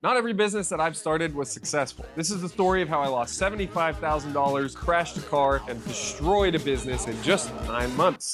Not every business that I've started was successful. This is the story of how I lost $75,000, crashed a car, and destroyed a business in just 9 months.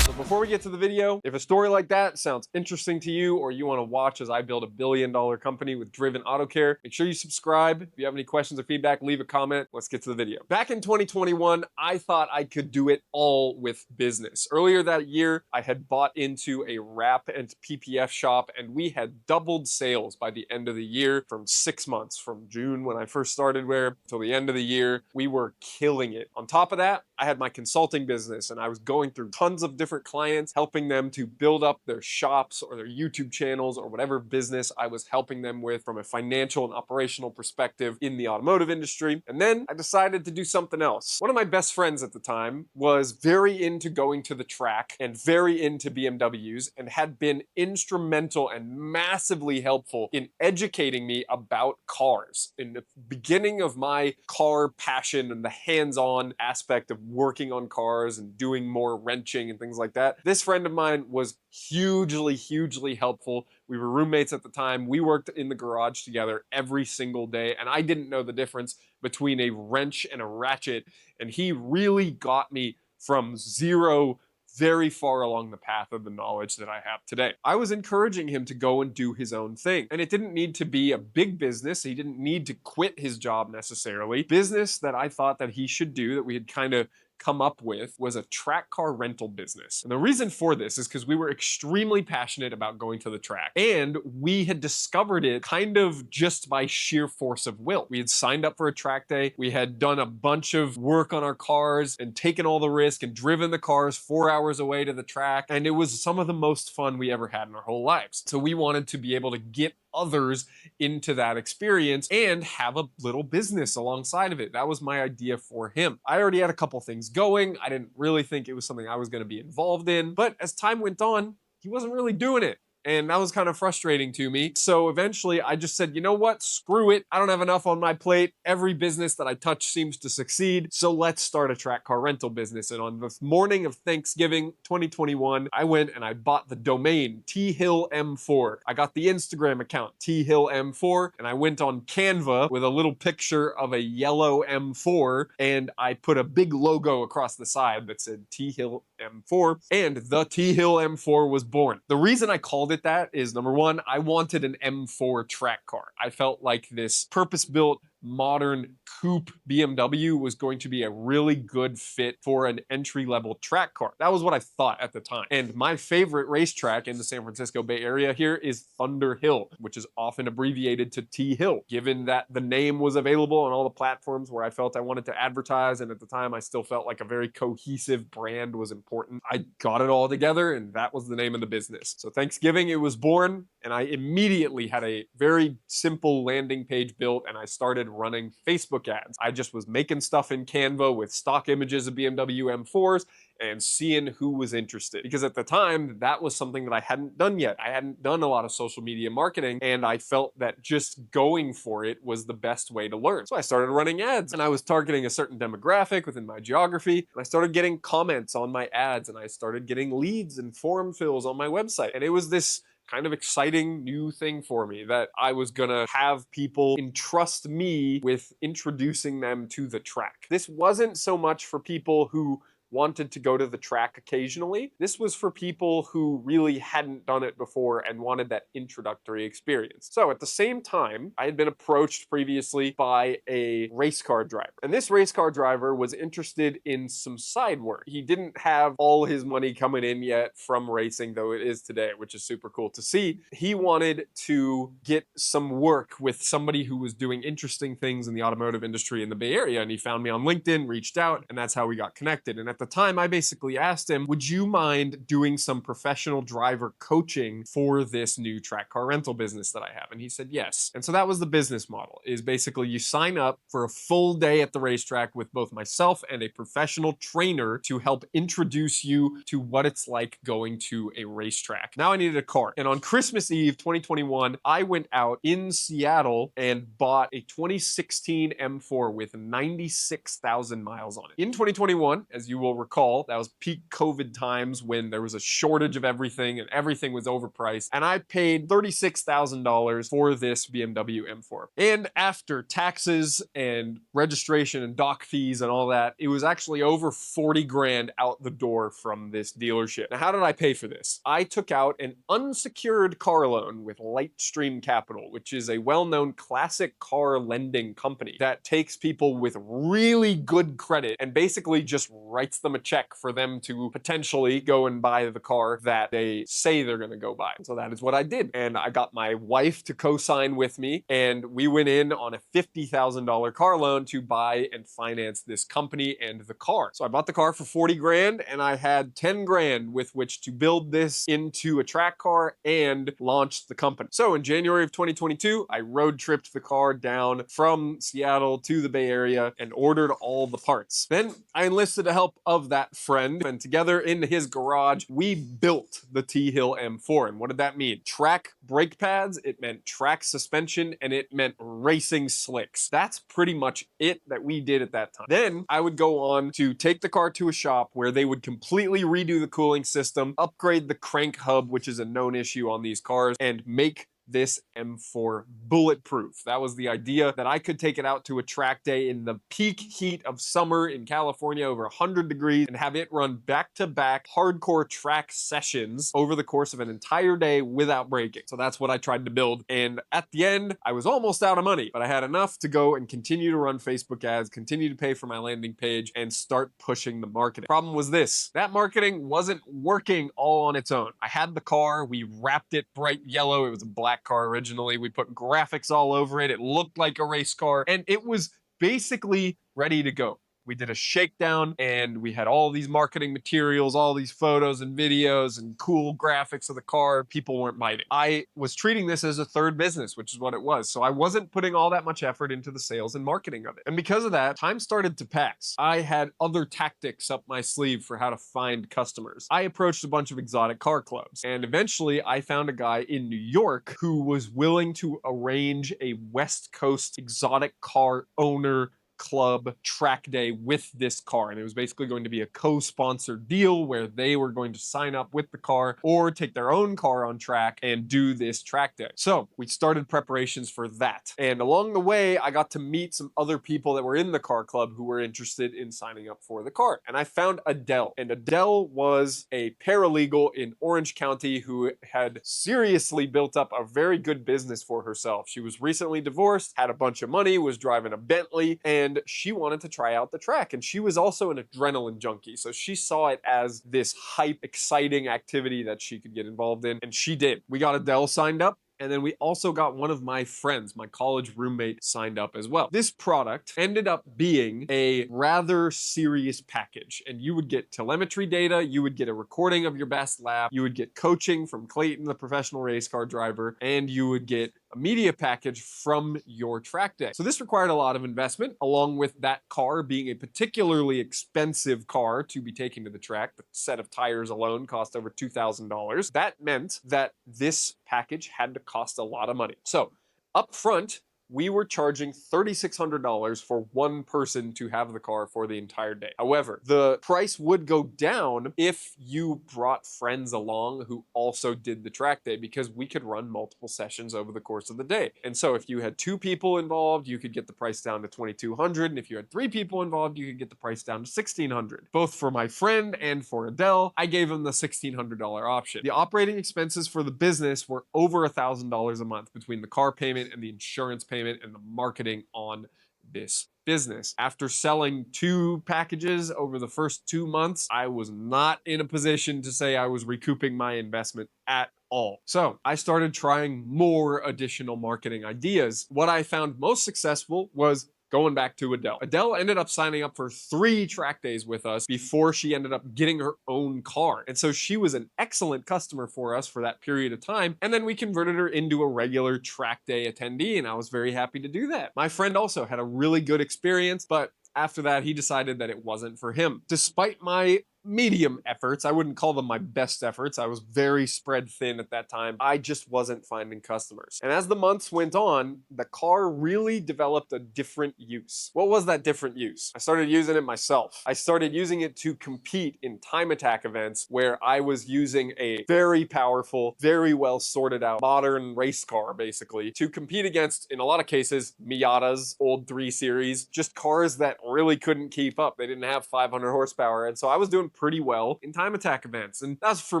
Before we get to the video, if a story like that sounds interesting to you or you want to watch as I build $1 billion company with Driven Auto Care, make sure you subscribe. If you have any questions or feedback, leave a comment. Let's get to the video. Back in 2021, I thought I could do it all with business. Earlier that year, I had bought into a wrap and PPF shop, and we had doubled sales by the end of the year from 6 months, from June when I first started Wear till the end of the year. We were killing it. On top of that, I had my consulting business, and I was going through tons of different clients, helping them to build up their shops or their YouTube channels or whatever business I was helping them with from a financial and operational perspective in the automotive industry. And then I decided to do something else. One of my best friends at the time was very into going to the track and very into BMWs and had been instrumental and massively helpful in educating me about cars. In the beginning of my car passion and the hands-on aspect of working on cars and doing more wrenching and things like that, this friend of mine was hugely helpful. We were roommates at the time. We worked in the garage together every single day, and I didn't know the difference between a wrench and a ratchet, and he really got me from zero very far along the path of the knowledge that I have today. I was encouraging him to go and do his own thing. And it didn't need to be a big business. He didn't need to quit his job necessarily. Business that I thought that he should do, that we had kind of come up with, was a track car rental business. And the reason for this is because we were extremely passionate about going to the track, and we had discovered it kind of just by sheer force of will. We had signed up for a track day. We had done a bunch of work on our cars and taken all the risk and driven the cars 4 hours away to the track. And it was some of the most fun we ever had in our whole lives. So we wanted to be able to get others into that experience and have a little business alongside of it. That was my idea for him. I already had a couple things going. I didn't really think it was something I was going to be involved in, but as time went on, he wasn't really doing it. And that was kind of frustrating to me. So eventually I just said, you know what? Screw it. I don't have enough on my plate. Every business that I touch seems to succeed. So let's start a track car rental business. And on the morning of Thanksgiving 2021, I went and I bought the domain Thunderhill M4. I got the Instagram account Thunderhill M4, and I went on Canva with a little picture of a yellow M4, and I put a big logo across the side that said Thunderhill M4, and the Thunderhill M4 was born. The reason I called it that is, number one, I wanted an M4 track car. I felt like this purpose-built modern coupe BMW was going to be a really good fit for an entry-level track car. That was what I thought at the time. And my favorite racetrack in the San Francisco Bay Area here is Thunderhill, which is often abbreviated to T-Hill, given that the name was available on all the platforms where I felt I wanted to advertise, and at the time I still felt like a very cohesive brand was important. I got it all together, and that was the name of the business. So Thanksgiving, it was born, and I immediately had a very simple landing page built, and I started running Facebook ads. I just was making stuff in Canva with stock images of BMW M4s and seeing who was interested. Because at the time, that was something that I hadn't done yet. I hadn't done a lot of social media marketing, and I felt that just going for it was the best way to learn. So I started running ads, and I was targeting a certain demographic within my geography, and I started getting comments on my ads, and I started getting leads and form fills on my website. And it was this kind of exciting new thing for me that I was gonna have people entrust me with introducing them to the track. This wasn't so much for people who wanted to go to the track occasionally. This was for people who really hadn't done it before and wanted that introductory experience. So at the same time, I had been approached previously by a race car driver. And this race car driver was interested in some side work. He didn't have all his money coming in yet from racing, though it is today, which is super cool to see. He wanted to get some work with somebody who was doing interesting things in the automotive industry in the Bay Area. And he found me on LinkedIn, reached out, and that's how we got connected. And at at the time, I basically asked him, would you mind doing some professional driver coaching for this new track car rental business that I have? And he said yes. And so that was the business model, is basically you sign up for a full day at the racetrack with both myself and a professional trainer to help introduce you to what it's like going to a racetrack. Now I needed a car. And on Christmas Eve 2021, I went out in Seattle and bought a 2016 M4 with 96,000 miles on it. In 2021, as you will recall, that was peak COVID times when there was a shortage of everything and everything was overpriced. And I paid $36,000 for this BMW M4. And after taxes and registration and dock fees and all that, it was actually over 40 grand out the door from this dealership. Now, how did I pay for this? I took out an unsecured car loan with Lightstream Capital, which is a well-known classic car lending company that takes people with really good credit and basically just writes them a check for them to potentially go and buy the car that they say they're going to go buy. So that is what I did. And I got my wife to co-sign with me, and we went in on a $50,000 car loan to buy and finance this company and the car. So I bought the car for 40 grand, and I had 10 grand with which to build this into a track car and launch the company. So in January of 2022, I road tripped the car down from Seattle to the Bay Area and ordered all the parts. Then I enlisted the help of that friend, and together in his garage, we built the T-Hill M4. And what did that mean? Track brake pads, it meant track suspension, and it meant racing slicks. That's pretty much it that we did at that time. Then I would go on to take the car to a shop where they would completely redo the cooling system, upgrade the crank hub, which is a known issue on these cars, and make this M4 bulletproof. That was the idea, that I could take it out to a track day in the peak heat of summer in California, over 100 degrees, and have it run back-to-back hardcore track sessions over the course of an entire day without breaking. So that's what I tried to build. And at the end, I was almost out of money, but I had enough to go and continue to run Facebook ads, continue to pay for my landing page, and start pushing the marketing. Problem was this: that marketing wasn't working all on its own. I had the car, we wrapped it bright yellow, it was a black car originally, we put graphics all over it, it looked like a race car, and it was basically ready to go. We did a shakedown and we had all these marketing materials, all these photos and videos and cool graphics of the car. People weren't biting. I was treating this as a third business, which is what it was. So I wasn't putting all that much effort into the sales and marketing of it. And because of that, time started to pass. I had other tactics up my sleeve for how to find customers. I approached a bunch of exotic car clubs, and eventually I found a guy in New York who was willing to arrange a West Coast exotic car owner club track day with this car. And it was basically going to be a co-sponsored deal where they were going to sign up with the car or take their own car on track and do this track day. So we started preparations for that. And along the way, I got to meet some other people that were in the car club who were interested in signing up for the car. And I found Adele. And Adele was a paralegal in Orange County who had seriously built up a very good business for herself. She was recently divorced, had a bunch of money, was driving a Bentley, and she wanted to try out the track. And she was also an adrenaline junkie. So she saw it as this hype, exciting activity that she could get involved in. And she did. We got Adele signed up. And then we also got one of my friends, my college roommate, signed up as well. This product ended up being a rather serious package. And you would get telemetry data, you would get a recording of your best lap, you would get coaching from Clayton, the professional race car driver, and you would get a media package from your track day. So this required a lot of investment, along with that car being a particularly expensive car to be taken to the track. The set of tires alone cost over $2,000. That meant that this package had to cost a lot of money. So up front, we were charging $3,600 for one person to have the car for the entire day. However, the price would go down if you brought friends along who also did the track day, because we could run multiple sessions over the course of the day. And so if you had 2 people involved, you could get the price down to $2,200. And if you had 3 people involved, you could get the price down to $1,600. Both for my friend and for Adele, I gave them the $1,600 option. The operating expenses for the business were over $1,000 a month between the car payment and the insurance payment and the marketing on this business. After selling 2 packages over the first 2 months, I was not in a position to say I was recouping my investment at all. So I started trying more additional marketing ideas. What I found most successful was going back to Adele. Adele ended up signing up for 3 track days with us before she ended up getting her own car. And so she was an excellent customer for us for that period of time. And then we converted her into a regular track day attendee, and I was very happy to do that. My friend also had a really good experience, but after that, he decided that it wasn't for him. Despite my medium efforts, I wouldn't call them my best efforts. I was very spread thin at that time. I just wasn't finding customers. And as the months went on, the car really developed a different use. What was that different use? I started using it myself. I started using it to compete in time attack events where I was using a very powerful, very well sorted out modern race car, basically, to compete against, in a lot of cases, Miatas, old 3 Series, just cars that really couldn't keep up. They didn't have 500 horsepower. And so I was doing pretty well in time attack events. And that's for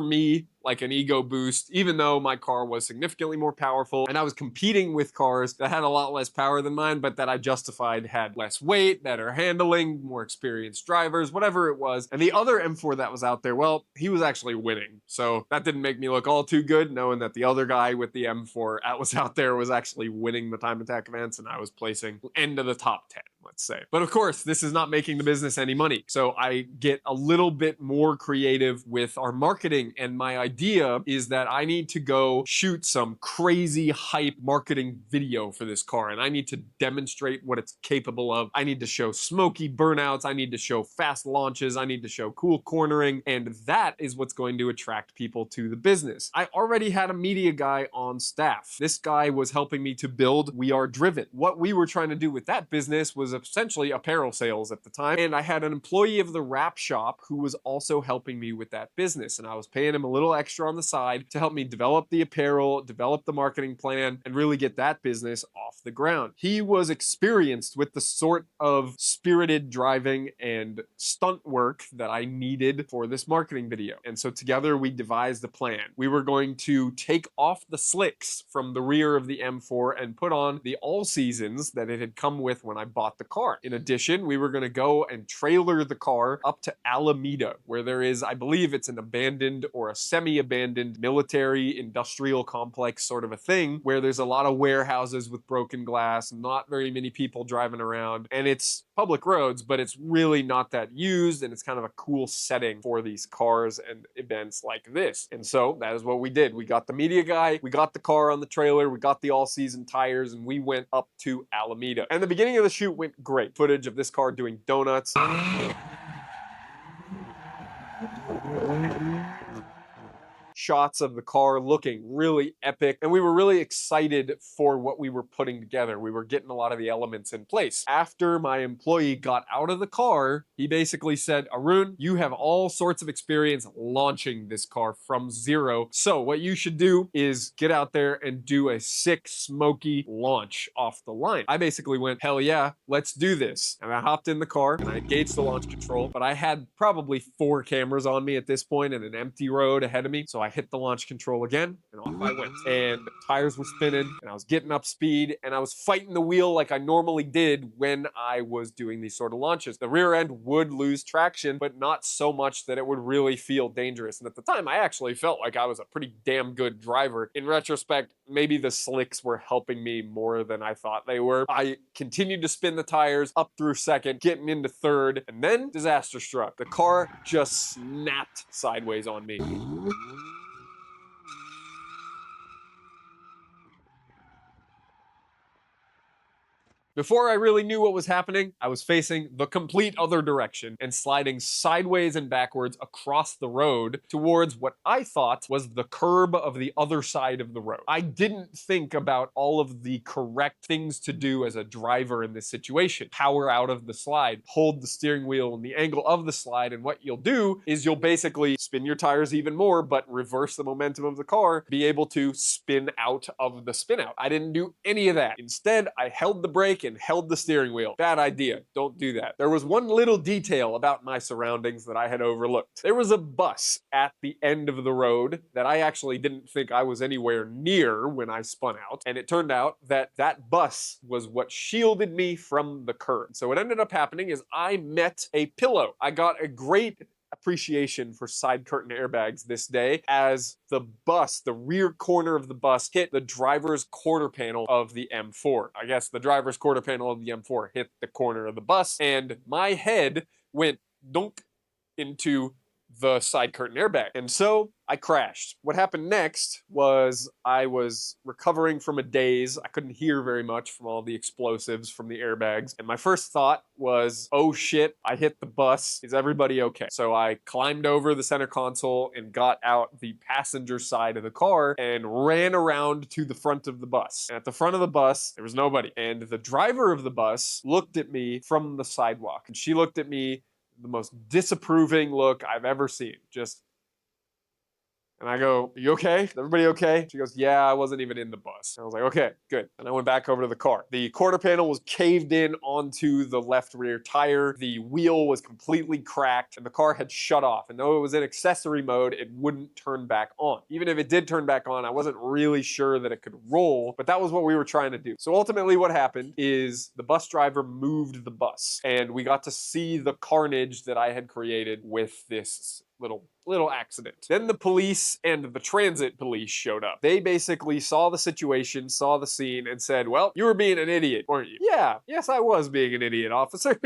me like an ego boost, even though my car was significantly more powerful and I was competing with cars that had a lot less power than mine, but that I justified had less weight, better handling, more experienced drivers, whatever it was. And the other M4 that was out there, well, he was actually winning. So that didn't make me look all too good, knowing that the other guy with the M4 that was out there was actually winning the time attack events and I was placing end of the top 10. Let's say. But of course, this is not making the business any money. So I get a little bit more creative with our marketing. And my idea is that I need to go shoot some crazy hype marketing video for this car. And I need to demonstrate what it's capable of. I need to show smoky burnouts. I need to show fast launches. I need to show cool cornering. And that is what's going to attract people to the business. I already had a media guy on staff. This guy was helping me to build We Are Driven. What we were trying to do with that business was essentially apparel sales at the time. And I had an employee of the wrap shop who was also helping me with that business. And I was paying him a little extra on the side to help me develop the apparel, develop the marketing plan, and really get that business off the ground. He was experienced with the sort of spirited driving and stunt work that I needed for this marketing video. And so together we devised a plan. We were going to take off the slicks from the rear of the M4 and put on the all seasons that it had come with when I bought the car. In addition, we were going to go and trailer the car up to Alameda, where there is, I believe it's an abandoned or a semi-abandoned military industrial complex sort of a thing, where there's a lot of warehouses with broken glass, not very many people driving around, and it's public roads, but it's really not that used, and it's kind of a cool setting for these cars and events like this. And so that is what we did. We got the media guy, we got the car on the trailer, we got the all-season tires, and we went up to Alameda. And the beginning of the shoot went great. Footage of this car doing donuts. Shots of the car looking really epic, and we were really excited for what we were putting together. We were getting a lot of the elements in place. After my employee got out of the car, he basically said, Arun, you have all sorts of experience launching this car from zero, so what you should do is get out there and do a sick, smoky launch off the line. I basically went, hell yeah, let's do this. And I hopped in the car and I engaged the launch control, but I had probably 4 cameras on me at this point and an empty road ahead of me, so I hit the launch control again and off I went. And tires were spinning and I was getting up speed and I was fighting the wheel like I normally did when I was doing these sort of launches. The rear end would lose traction, but not so much that it would really feel dangerous. And at the time, I actually felt like I was a pretty damn good driver. In retrospect, maybe the slicks were helping me more than I thought they were. I continued to spin the tires up through second, getting into third, and then disaster struck. The car just snapped sideways on me. Before I really knew what was happening, I was facing the complete other direction and sliding sideways and backwards across the road towards what I thought was the curb of the other side of the road. I didn't think about all of the correct things to do as a driver in this situation. Power out of the slide, hold the steering wheel in the angle of the slide, and what you'll do is you'll basically spin your tires even more, but reverse the momentum of the car, be able to spin out of the spin out. I didn't do any of that. Instead, I held the brake and held the steering wheel. Bad idea. Don't do that. There was one little detail about my surroundings that I had overlooked. There was a bus at the end of the road that I actually didn't think I was anywhere near when I spun out. And it turned out that that bus was what shielded me from the curb. So what ended up happening is I met a pillow. I got a great appreciation for side curtain airbags this day as the rear corner of the bus hit the driver's quarter panel of the M4. I guess the driver's quarter panel of the M4 hit the corner of the bus, and my head went dunk into the side curtain airbag. And so I crashed. What happened next was I was recovering from a daze. I couldn't hear very much from all the explosives from the airbags. And my first thought was, oh shit, I hit the bus. Is everybody okay? So I climbed over the center console and got out the passenger side of the car and ran around to the front of the bus. And at the front of the bus, there was nobody. And the driver of the bus looked at me from the sidewalk. And she looked at me the most disapproving look I've ever seen. And I go, are you okay? Is everybody okay? She goes, yeah, I wasn't even in the bus. And I was like, okay, good. And I went back over to the car. The quarter panel was caved in onto the left rear tire. The wheel was completely cracked and the car had shut off. And though it was in accessory mode, it wouldn't turn back on. Even if it did turn back on, I wasn't really sure that it could roll, but that was what we were trying to do. So ultimately what happened is the bus driver moved the bus and we got to see the carnage that I had created with this little accident. Then the police and the transit police showed up. They basically saw the situation, saw the scene, and said, well, you were being an idiot, weren't you? Yeah, yes, I was being an idiot, officer.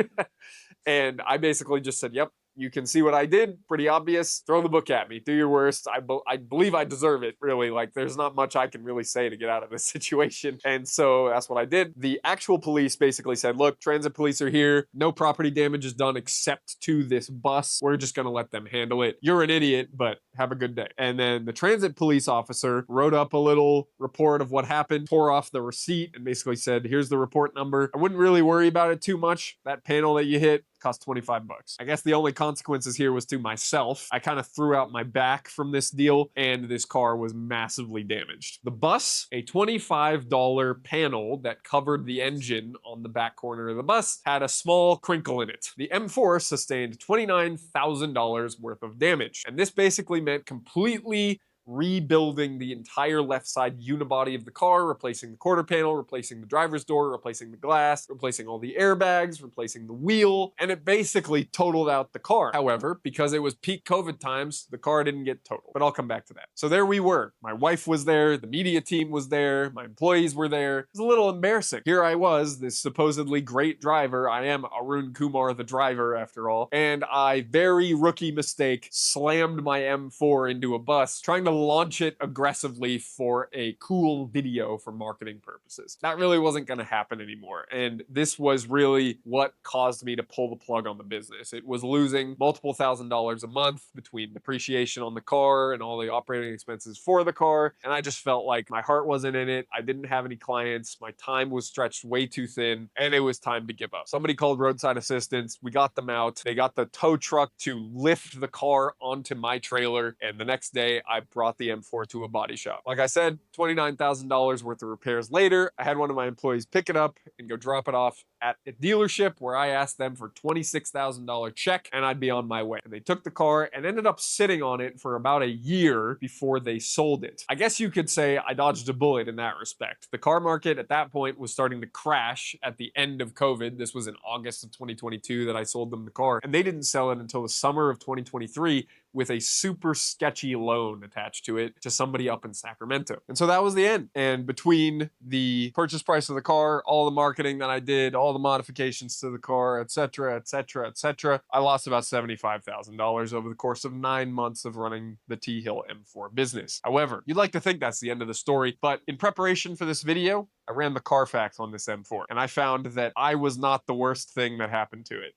And I basically just said, yep, you can see what I did. Pretty obvious. Throw the book at me. Do your worst. I believe I deserve it, really. Like, there's not much I can really say to get out of this situation. And so that's what I did. The actual police basically said, look, transit police are here. No property damage is done except to this bus. We're just going to let them handle it. You're an idiot, but have a good day. And then the transit police officer wrote up a little report of what happened, tore off the receipt, and basically said, here's the report number. I wouldn't really worry about it too much. That panel that you hit cost 25 bucks. I guess the only consequences here was to myself. I kind of threw out my back from this deal and this car was massively damaged. The bus, a $25 panel that covered the engine on the back corner of the bus, had a small crinkle in it. The M4 sustained $29,000 worth of damage. And this basically meant completely rebuilding the entire left side unibody of the car, replacing the quarter panel, replacing the driver's door, replacing the glass, replacing all the airbags, replacing the wheel, and it basically totaled out the car. However, because it was peak COVID times, the car didn't get totaled, but I'll come back to that. So there we were. My wife was there, the media team was there, my employees were there. It was a little embarrassing. Here I was, this supposedly great driver. I am Arun Coumar, the driver, after all, and I, very rookie mistake, slammed my M4 into a bus, trying to launch it aggressively for a cool video for marketing purposes. That really wasn't going to happen anymore. And this was really what caused me to pull the plug on the business. It was losing multiple $1,000s a month between depreciation on the car and all the operating expenses for the car. And I just felt like my heart wasn't in it. I didn't have any clients. My time was stretched way too thin and it was time to give up. Somebody called roadside assistance. We got them out. They got the tow truck to lift the car onto my trailer. And the next day I brought the M4 to a body shop. Like I said, $29,000 worth of repairs later, I had one of my employees pick it up and go drop it off at a dealership where I asked them for $26,000 check and I'd be on my way. And they took the car and ended up sitting on it for about a year before they sold it. I guess you could say I dodged a bullet in that respect. The car market at that point was starting to crash at the end of COVID. This was in August of 2022 that I sold them the car, and they didn't sell it until the summer of 2023 with a super sketchy loan attached to it to somebody up in Sacramento. And so that was the end. And between the purchase price of the car, all the marketing that I did, all the modifications to the car, etc., etc., etc., I lost about $75,000 over the course of 9 months of running the T-Hill M4 business. However, you'd like to think that's the end of the story, but in preparation for this video, I ran the Carfax on this M4, and I found that I was not the worst thing that happened to it.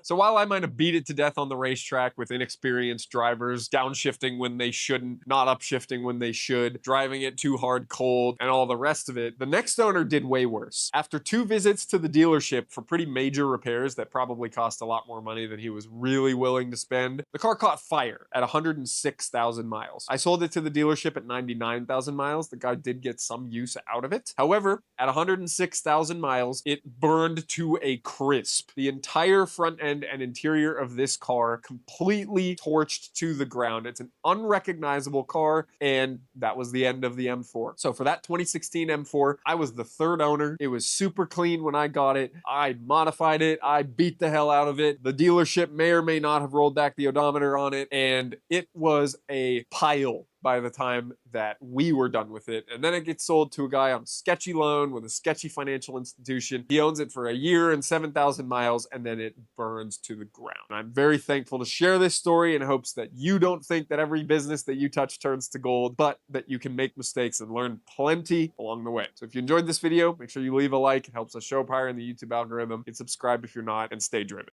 So while I might have beat it to death on the racetrack with inexperienced drivers, downshifting when they shouldn't, not upshifting when they should, driving it too hard cold, and all the rest of it, the next owner did way worse. After 2 visits to the dealership for pretty major repairs that probably cost a lot more money than he was really willing to spend, the car caught fire at 106,000 miles. I sold it to the dealership at 99,000 miles. The guy did get some use out of it. However, at 106,000 miles, it burned to a crisp. The entire front end and interior of this car completely torched to the ground. It's an unrecognizable car, and that was the end of the M4. So for that 2016 M4, I was the third owner. It was super clean when I got it. I modified it. I beat the hell out of it. The dealership may or may not have rolled back the odometer on it, and it was a pile by the time that we were done with it. And then it gets sold to a guy on a sketchy loan with a sketchy financial institution. He owns it for a year and 7,000 miles, and then it burns to the ground. And I'm very thankful to share this story in hopes that you don't think that every business that you touch turns to gold, but that you can make mistakes and learn plenty along the way. So if you enjoyed this video, make sure you leave a like. It helps us show up higher in the YouTube algorithm. And subscribe if you're not, and stay driven.